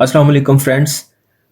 अस्सलाम वालेकुम फ्रेंड्स।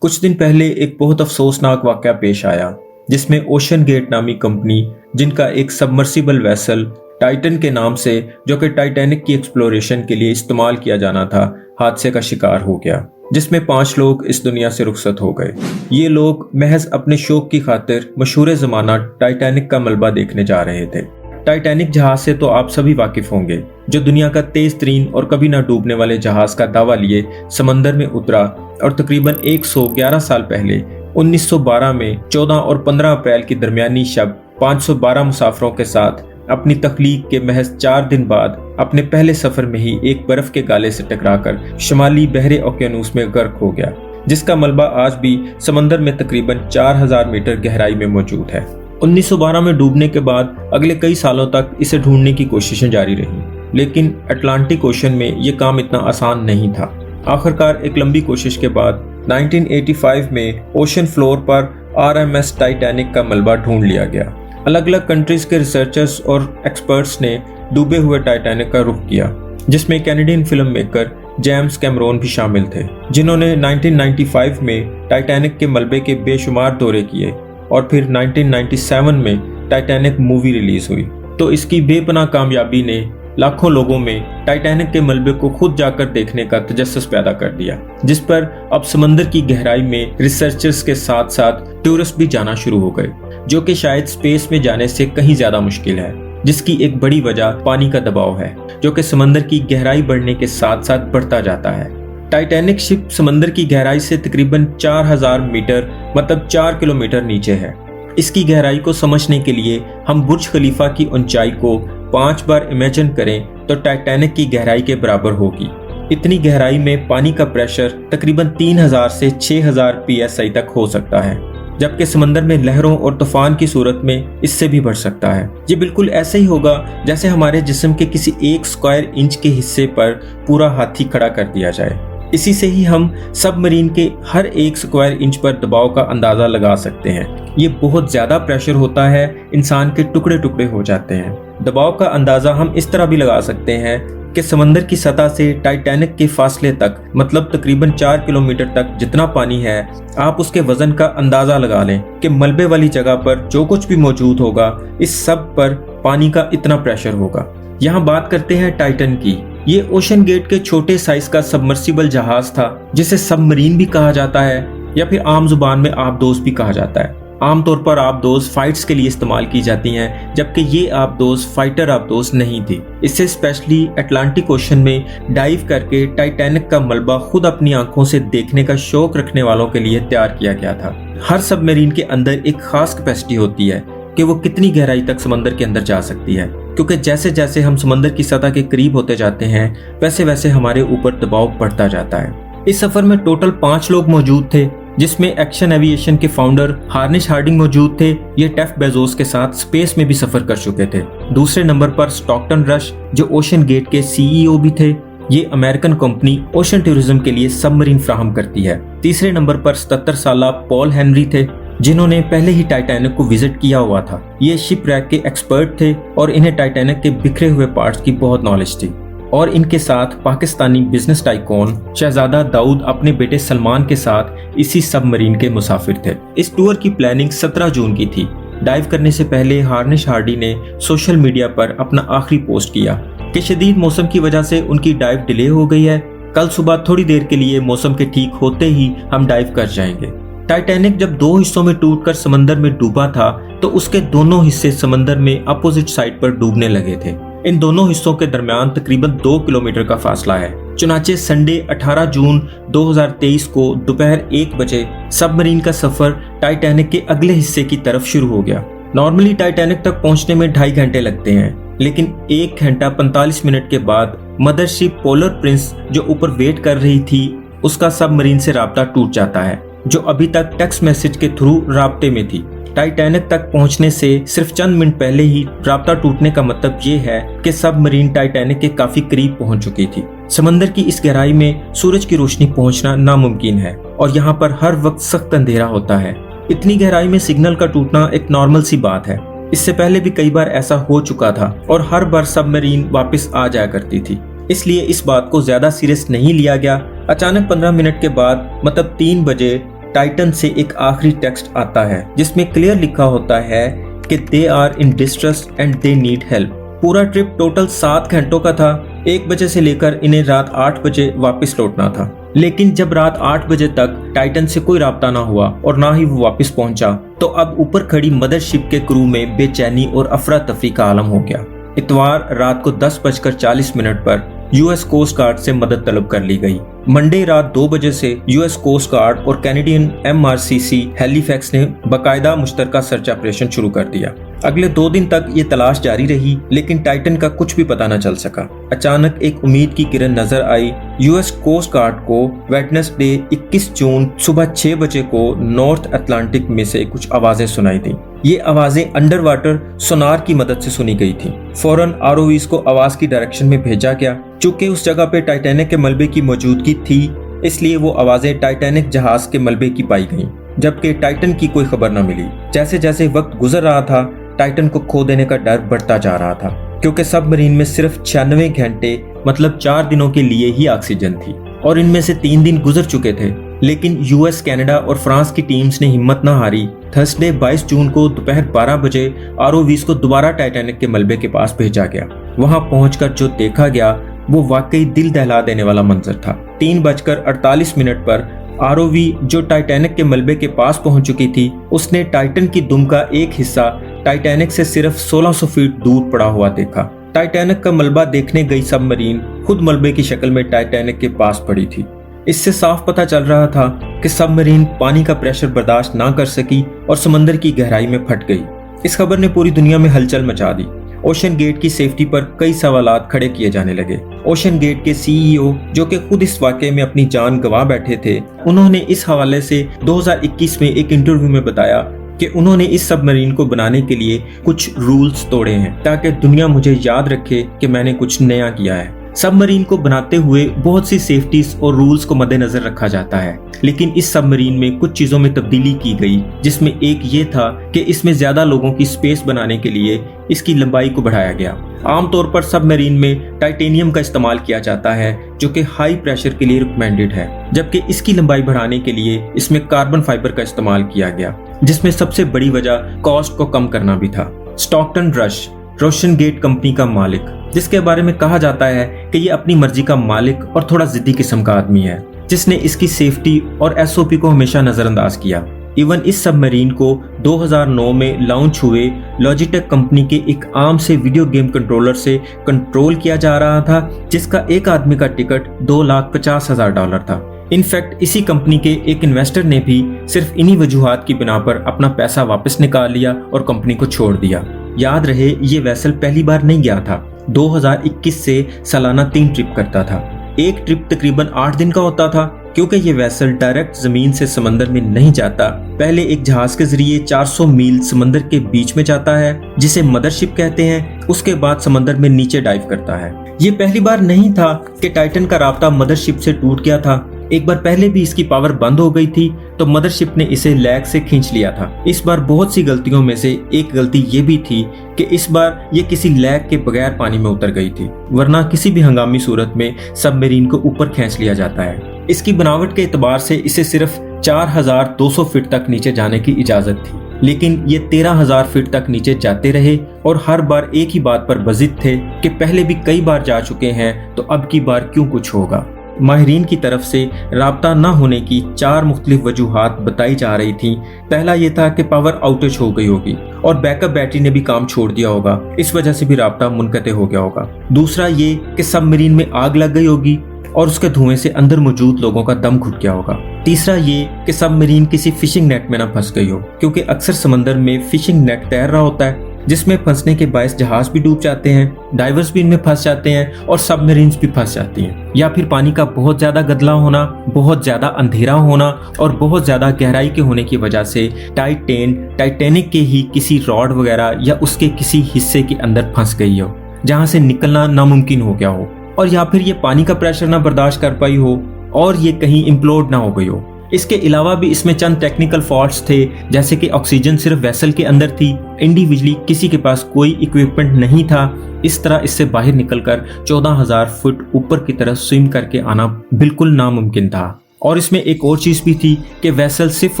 कुछ दिन पहले एक बहुत अफसोसनाक वाक़या पेश आया जिसमें ओशन गेट नामी कंपनी, जिनका एक सबमर्सिबल वेसल टाइटन के नाम से जो कि टाइटैनिक की एक्सप्लोरेशन के लिए इस्तेमाल किया जाना था, हादसे का शिकार हो गया, जिसमें 5 लोग इस दुनिया से रुखसत हो गए। ये लोग महज अपने शौक की खातिर मशहूर ज़माना टाइटैनिक का मलबा देखने जा रहे थे। टाइटैनिक जहाज से तो आप सभी वाकिफ होंगे, जो दुनिया का तेज तरीन और कभी ना डूबने वाले जहाज का दावा लिए समंदर में उतरा और तकरीबन 111 साल पहले 1912 में 14 और 15 अप्रैल की दरमियानी शब 512 मुसाफिरों के साथ अपनी तख्लीक के महज 4 दिन बाद अपने पहले सफर में ही एक बर्फ के गाले से टकराकर शुमाली बहरे ओकेनूस में गर्क हो गया, जिसका मलबा आज भी समंदर में तकरीबन 4000 मीटर गहराई में मौजूद है। 1912 में डूबने के बाद अगले कई सालों तक इसे ढूंढने की कोशिशें जारी रहीं, लेकिन अटलांटिक ओशन में यह काम इतना आसान नहीं था। आखिरकार एक लंबी कोशिश के बाद 1985 में ओशन फ्लोर पर RMS टाइटैनिक का मलबा ढूंढ लिया गया। अलग अलग कंट्रीज के रिसर्चर्स और एक्सपर्ट्स ने डूबे हुए टाइटैनिक का रुख किया, जिसमें Canadian film maker James Cameron भी शामिल थे, जिन्होंने 1995 में टाइटैनिक के मलबे के बेशुमार दौरे किए और फिर 1997 में टाइटैनिक मूवी रिलीज हुई। तो इसकी बेपनाह कामयाबी ने लाखों लोगों में टाइटैनिक के मलबे को खुद जाकर देखने का तजस्सुस पैदा कर दिया, जिस पर अब समंदर की गहराई में रिसर्चर्स के साथ साथ टूरिस्ट भी जाना शुरू हो गए, जो कि शायद स्पेस में जाने से कहीं ज्यादा मुश्किल है, जिसकी एक बड़ी वजह पानी का दबाव है, जो कि समंदर की गहराई बढ़ने के साथ साथ बढ़ता जाता है। टाइटैनिक शिप समंदर की गहराई से तकरीबन 4000 मीटर मतलब 4 किलोमीटर नीचे है। इसकी गहराई को समझने के लिए हम बुर्ज खलीफा की ऊंचाई को 5 बार इमेजिन करें तो टाइटैनिक की गहराई के बराबर होगी। इतनी गहराई में पानी का प्रेशर तकरीबन 3000 से 6000 psi तक हो सकता है, जबकि समंदर में लहरों और तूफान की सूरत में इससे भी बढ़ सकता है। ये बिल्कुल ऐसे ही होगा जैसे हमारे जिस्म के किसी 1 स्क्वायर इंच के हिस्से पर पूरा हाथी खड़ा कर दिया जाए। इसी से ही हम सबमरीन के हर 1 स्क्वायर इंच पर दबाव का अंदाजा लगा सकते हैं। ये बहुत ज्यादा प्रेशर होता है, इंसान के टुकड़े टुकड़े हो जाते हैं। दबाव का अंदाजा हम इस तरह भी लगा सकते हैं कि समंदर की सतह से टाइटैनिक के फासले तक मतलब तकरीबन 4 किलोमीटर तक जितना पानी है, आप उसके वजन का अंदाजा लगा लें कि मलबे वाली जगह पर जो कुछ भी मौजूद होगा, इस सब पर पानी का इतना प्रेशर होगा। यहाँ बात करते हैं टाइटन की। ये ओशन गेट के छोटे साइज का सबमर्सिबल जहाज था, जिसे सबमरीन भी कहा जाता है या फिर आम जुबान में आबदोज भी कहा जाता है। आमतौर पर आबदोज फाइट्स के लिए इस्तेमाल की जाती हैं, जबकि ये आबदोज फाइटर आबदोज नहीं थी। इससे स्पेशली अटलांटिक ओशन में डाइव करके टाइटैनिक का मलबा खुद अपनी आंखों से देखने का शौक रखने वालों के लिए तैयार किया गया था। हर सबमरीन के अंदर एक खास कैपेसिटी होती है कि वो कितनी गहराई तक समंदर के अंदर जा सकती है, क्योंकि जैसे जैसे हम समंदर की सतह के करीब होते जाते हैं, वैसे वैसे हमारे ऊपर दबाव बढ़ता जाता है। इस सफर में टोटल 5 लोग मौजूद थे, जिसमें एक्शन एविएशन के फाउंडर हार्निश हार्डिंग मौजूद थे। ये जेफ बेजोस के साथ स्पेस में भी सफर कर चुके थे। दूसरे नंबर पर स्टॉकटन रश, जो ओशन गेट के CEO भी थे। ये अमेरिकन कंपनी ओशन टूरिज्म के लिए सबमरीन फ्राहम करती है। तीसरे नंबर पर 77 साला पॉल हेनरी थे, जिन्होंने पहले ही टाइटैनिक को विजिट किया हुआ था। ये शिपरैक के एक्सपर्ट थे और इन्हें टाइटैनिक के बिखरे हुए पार्ट्स की बहुत नॉलेज थी। और इनके साथ पाकिस्तानी बिजनेस टाइकून शहजादा दाऊद अपने बेटे सलमान के साथ इसी सबमरीन के मुसाफिर थे। इस टूर की प्लानिंग 17 जून की थी। डाइव करने से पहले हार्निश हार्डी ने सोशल मीडिया पर अपना आखिरी पोस्ट किया कि शदीद मौसम की वजह से उनकी डाइव डिले हो गई है। कल सुबह थोड़ी देर के लिए मौसम के ठीक होते ही हम डाइव कर जाएंगे। टाइटैनिक जब 2 हिस्सों में टूटकर समंदर में डूबा था, तो उसके दोनों हिस्से समंदर में अपोजिट साइड पर डूबने लगे थे। इन दोनों हिस्सों के दरमियान तकरीबन 2 किलोमीटर का फासला है। चुनाचे संडे 18 जून 2023 को दोपहर 1 बजे सबमरीन का सफर टाइटैनिक के अगले हिस्से की तरफ शुरू हो गया। नॉर्मली टाइटैनिक तक पहुंचने में 2.5 घंटे लगते हैं, लेकिन 1 घंटा 45 मिनट के बाद मदरशिप पोलर प्रिंस जो ऊपर वेट कर रही थी, उसका सबमरीन से राब्ता टूट जाता है, जो अभी तक टेक्स्ट मैसेज के थ्रू राब्ते में थी। टाइटैनिक तक पहुंचने से सिर्फ चंद मिनट पहले ही राब्ता टूटने का मतलब ये है कि सबमरीन टाइटैनिक के काफी करीब पहुंच चुकी थी। समंदर की इस गहराई में सूरज की रोशनी पहुंचना नामुमकिन है और यहाँ पर हर वक्त सख्त अंधेरा होता है। इतनी गहराई में सिग्नल का टूटना एक नॉर्मल सी बात है। इससे पहले भी कई बार ऐसा हो चुका था और हर बार सबमरीन वापस आ जाया करती थी। इसलिए इस बात को ज्यादा सीरियस नहीं लिया गया। अचानक 15 मिनट के बाद मतलब 3 बजे टाइटन से एक आखिरी टेक्स्ट आता है जिसमें क्लियर लिखा होता है कि they are in distress and they need help. पूरा ट्रिप टोटल 7 घंटों का था। 1 बजे से लेकर इन्हें रात 8 बजे वापस लौटना था, लेकिन जब रात 8 बजे तक टाइटन से कोई राब्ता ना हुआ और ना ही वो वापस पहुंचा, तो अब ऊपर खड़ी मदरशिप के क्रू में बेचैनी और अफरा तफरी का आलम हो गया। इतवार रात को 10:40 पर यूएस कोस्ट गार्ड से मदद तलब कर ली गई। मंडे रात 2 बजे से यूएस कोस्ट गार्ड और कैनेडियन MRCC हैलिफैक्स ने बाकायदा मुश्तरका सर्च ऑपरेशन शुरू कर दिया। अगले 2 दिन तक ये तलाश जारी रही, लेकिन टाइटन का कुछ भी पता न चल सका। अचानक एक उम्मीद की किरण नजर आई। यूएस कोस्ट गार्ड को वेडनेसडे 21 जून सुबह 6 बजे को नॉर्थ अटलांटिक में से कुछ आवाजें सुनाई दी। ये आवाजें अंडर वाटर सोनार की मदद से सुनी गई थी। फौरन ROVs को आवाज की डायरेक्शन में भेजा गया। चूंकि उस जगह पे टाइटैनिक के मलबे की मौजूदगी थी, इसलिए वो आवाजें टाइटैनिक जहाज के मलबे की पाई गईं, जबकि टाइटन की कोई खबर न मिली। जैसे जैसे वक्त गुजर रहा था, टाइटन को खो देने का डर बढ़ता जा रहा था, क्योंकि सबमरीन में सिर्फ 96 घंटे मतलब 4 दिनों के लिए ही ऑक्सीजन थी और इनमें से 3 दिन गुजर चुके थे। लेकिन यूएस, कनाडा और फ्रांस की टीम्स ने हिम्मत न हारी। थर्सडे 22 जून को दोपहर 12 बजे ROVs को दोबारा टाइटैनिक के मलबे के पास भेजा गया। वहां पहुंचकर जो देखा गया वो वाकई दिल दहला देने वाला मंजर था। 3:48 पर ROV जो टाइटैनिक के मलबे के पास पहुंच चुकी थी, उसने टाइटन की दुम का एक हिस्सा टाइटैनिक से सिर्फ 1600 फीट दूर पड़ा हुआ देखा। टाइटैनिक का मलबा देखने गई सबमरीन खुद मलबे की शक्ल में टाइटैनिक के पास पड़ी थी। इससे साफ पता चल रहा था कि सबमरीन पानी का प्रेशर बर्दाश्त ना कर सकी और समंदर की गहराई में फट गई। इस खबर ने पूरी दुनिया में हलचल मचा दी। ओशन गेट की सेफ्टी पर कई सवालात खड़े किए जाने लगे। ओशन गेट के CEO, जो कि खुद इस वाकये में अपनी जान गंवा बैठे थे, उन्होंने इस हवाले से 2021 में एक इंटरव्यू में बताया कि उन्होंने इस सबमरीन को बनाने के लिए कुछ रूल्स तोड़े हैं ताकि दुनिया मुझे याद रखे कि मैंने कुछ नया किया है। सबमरीन को बनाते हुए बहुत सी सेफ्टीज और रूल्स को मद्देनजर रखा जाता है, लेकिन इस सबमरीन में कुछ चीजों में तब्दीली की गई, जिसमें एक ये था कि इसमें ज्यादा लोगों की स्पेस बनाने के लिए इसकी लंबाई को बढ़ाया गया। आमतौर पर सबमरीन में टाइटेनियम का इस्तेमाल किया जाता है, जो कि हाई प्रेशर के लिए रिकमेंडेड है, जबकि इसकी लंबाई बढ़ाने के लिए इसमें कार्बन फाइबर का इस्तेमाल किया गया, जिसमें सबसे बड़ी वजह कॉस्ट को कम करना भी था। Stockton Rush, OceanGate company का मालिक, जिसके बारे में कहा जाता है कि ये अपनी मर्जी का मालिक और थोड़ा जिद्दी किस्म का आदमी है, जिसने इसकी सेफ्टी और SOP को हमेशा नजरअंदाज किया। इवन इस सबमरीन को 2009 में लॉन्च हुए लॉजिटेक कंपनी के एक आम से वीडियो गेम कंट्रोलर से कंट्रोल किया जा रहा था, जिसका एक आदमी का टिकट $2,50,000 था। इनफैक्ट इसी कंपनी के एक इन्वेस्टर ने भी सिर्फ इन्हीं वजूहात की बिना पर अपना पैसा वापस निकाल लिया और कंपनी को छोड़ दिया। याद रहे, ये वेसल पहली बार नहीं गया था। 2021 से सालाना 3 ट्रिप करता था। एक ट्रिप तकरीबन 8 दिन का होता था। क्योंकि ये वेसल डायरेक्ट जमीन से समंदर में नहीं जाता, पहले एक जहाज के जरिए 400 मील समंदर के बीच में जाता है, जिसे मदरशिप कहते हैं। उसके बाद समंदर में नीचे डाइव करता है। ये पहली बार नहीं था कि टाइटन का राब्ता मदरशिप से टूट गया था। एक बार पहले भी इसकी पावर बंद हो गई थी, तो मदरशिप ने इसे लैग से खींच लिया था। इस बार बहुत सी गलतियों में से एक गलती ये भी थी कि इस बार ये किसी लैग के बगैर पानी में उतर गई थी, वरना किसी भी हंगामी सूरत में सबमरीन को ऊपर खींच लिया जाता है। इसकी बनावट के एतबार से इसे सिर्फ 4200 फीट तक नीचे जाने की इजाजत थी, लेकिन ये 13,000 फीट तक नीचे जाते रहे और हर बार एक ही बात पर बजिद थे कि पहले भी कई बार जा चुके हैं, तो अब की बार क्यों कुछ होगा। माहिरीन की तरफ से राब्ता न होने की 4 मुख्तलिफ वजूहात बताई जा रही थी। पहला ये था कि पावर आउटेज हो गई होगी और बैकअप बैटरी ने भी काम छोड़ दिया होगा, इस वजह से भी राब्ता मुनक़ते हो गया होगा। दूसरा ये कि सबमरीन में आग लग गई होगी और उसके धुएं से अंदर मौजूद लोगों का दम घुट गया होगा। तीसरा ये कि सबमरीन किसी फिशिंग नेट में न फंस गई हो, क्योंकि अक्सर समंदर में फिशिंग नेट तैर रहा होता है, जिसमें फंसने के बायस जहाज भी डूब जाते हैं, डाइवर्स भी इनमें फंस जाते हैं और सबमरीन्स भी फंस जाती हैं। या फिर पानी का बहुत ज्यादा गदला होना, बहुत ज्यादा अंधेरा होना और बहुत ज्यादा गहराई के होने की वजह से टाइटैनिक के ही किसी रॉड वगैरह या उसके किसी हिस्से के अंदर फंस गई हो, जहां से निकलना नामुमकिन हो गया हो, और या फिर ये पानी का प्रेशर ना बर्दाश्त कर पाई हो और ये कहीं इम्प्लोड ना हो गई हो। इसके अलावा भी इसमें चंद टेक्निकल फॉल्ट्स थे, जैसे कि ऑक्सीजन सिर्फ वेसल के अंदर थी, इंडिविजुअली किसी के पास कोई इक्विपमेंट नहीं था। इस तरह इससे बाहर निकलकर 14,000 फुट ऊपर की तरफ स्विम करके आना बिल्कुल नामुमकिन था। और इसमें एक और चीज भी थी कि वेसल सिर्फ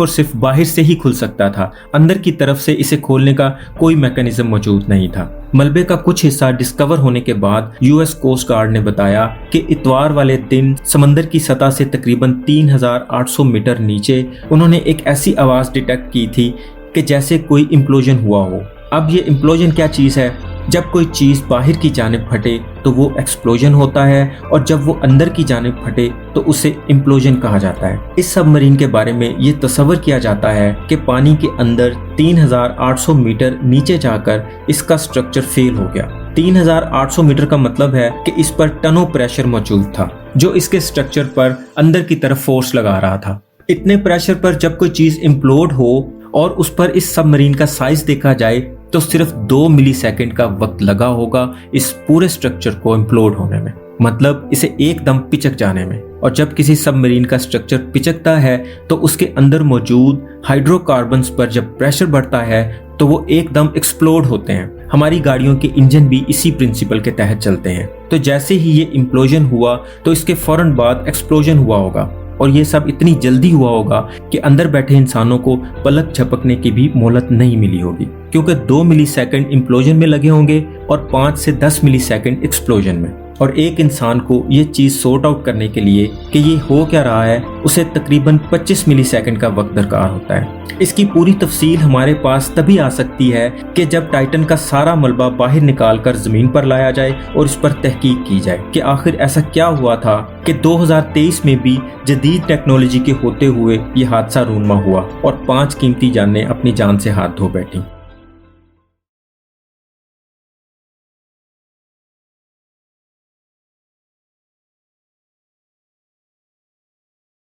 और सिर्फ बाहर से ही खुल सकता था, अंदर की तरफ से इसे खोलने का कोई मैकेनिज्म मौजूद नहीं था। मलबे का कुछ हिस्सा डिस्कवर होने के बाद यूएस कोस्ट गार्ड ने बताया कि इतवार वाले दिन समंदर की सतह से तकरीबन 3,800 मीटर नीचे उन्होंने एक ऐसी आवाज डिटेक्ट की थी कि जैसे कोई इम्प्लोजन हुआ हो। अब ये इम्प्लोजन क्या चीज है? जब कोई चीज बाहर की जानिब फटे तो वो एक्सप्लोजन होता है, और जब वो अंदर की जानिब फटे तो उसे इम्प्लोजन कहा जाता है। इस सबमरीन के बारे में ये तस्वर किया जाता है कि पानी के अंदर 3,800 मीटर नीचे जाकर इसका स्ट्रक्चर फेल हो गया। 3,800 मीटर का मतलब है कि इस पर टनों प्रेशर मौजूद था, जो इसके स्ट्रक्चर पर अंदर की तरफ फोर्स लगा रहा था। इतने प्रेशर पर जब कोई चीज इम्प्लोड हो और उस पर इस सबमरीन का साइज देखा जाए तो सिर्फ 2 मिलीसेकंड का वक्त लगा होगा इस पूरे स्ट्रक्चर को इम्प्लोड होने में, मतलब इसे एकदम पिचक जाने में। और जब किसी सबमरीन का स्ट्रक्चर पिचकता है तो उसके अंदर मौजूद हाइड्रोकार्बन्स पर जब प्रेशर बढ़ता है तो वो एकदम एक्सप्लोड होते हैं। हमारी गाड़ियों के इंजन भी इसी प्रिंसिपल के तहत चलते हैं। तो जैसे ही ये इम्प्लोजन हुआ तो इसके फौरन बाद एक्सप्लोजन हुआ होगा, और ये सब इतनी जल्दी हुआ होगा कि अंदर बैठे इंसानों को पलक झपकने की भी मोहलत नहीं मिली होगी, क्योंकि 2 मिलीसेकंड इम्प्लोजन में लगे होंगे और 5 से 10 मिलीसेकंड एक्सप्लोजन में। और एक इंसान को ये चीज सॉर्ट आउट करने के लिए कि ये हो क्या रहा है, उसे तकरीबन 25 मिलीसेकंड का वक्त दरकार होता है। इसकी पूरी तफसील हमारे पास तभी आ सकती है कि जब टाइटन का सारा मलबा बाहर निकाल कर जमीन पर लाया जाए और इस पर तहकीक की जाए कि आखिर ऐसा क्या हुआ था कि 2023 में भी जदीद टेक्नोलॉजी के होते हुए ये हादसा रूनमा हुआ और 5 कीमती जानें अपनी जान से हाथ धो बैठी।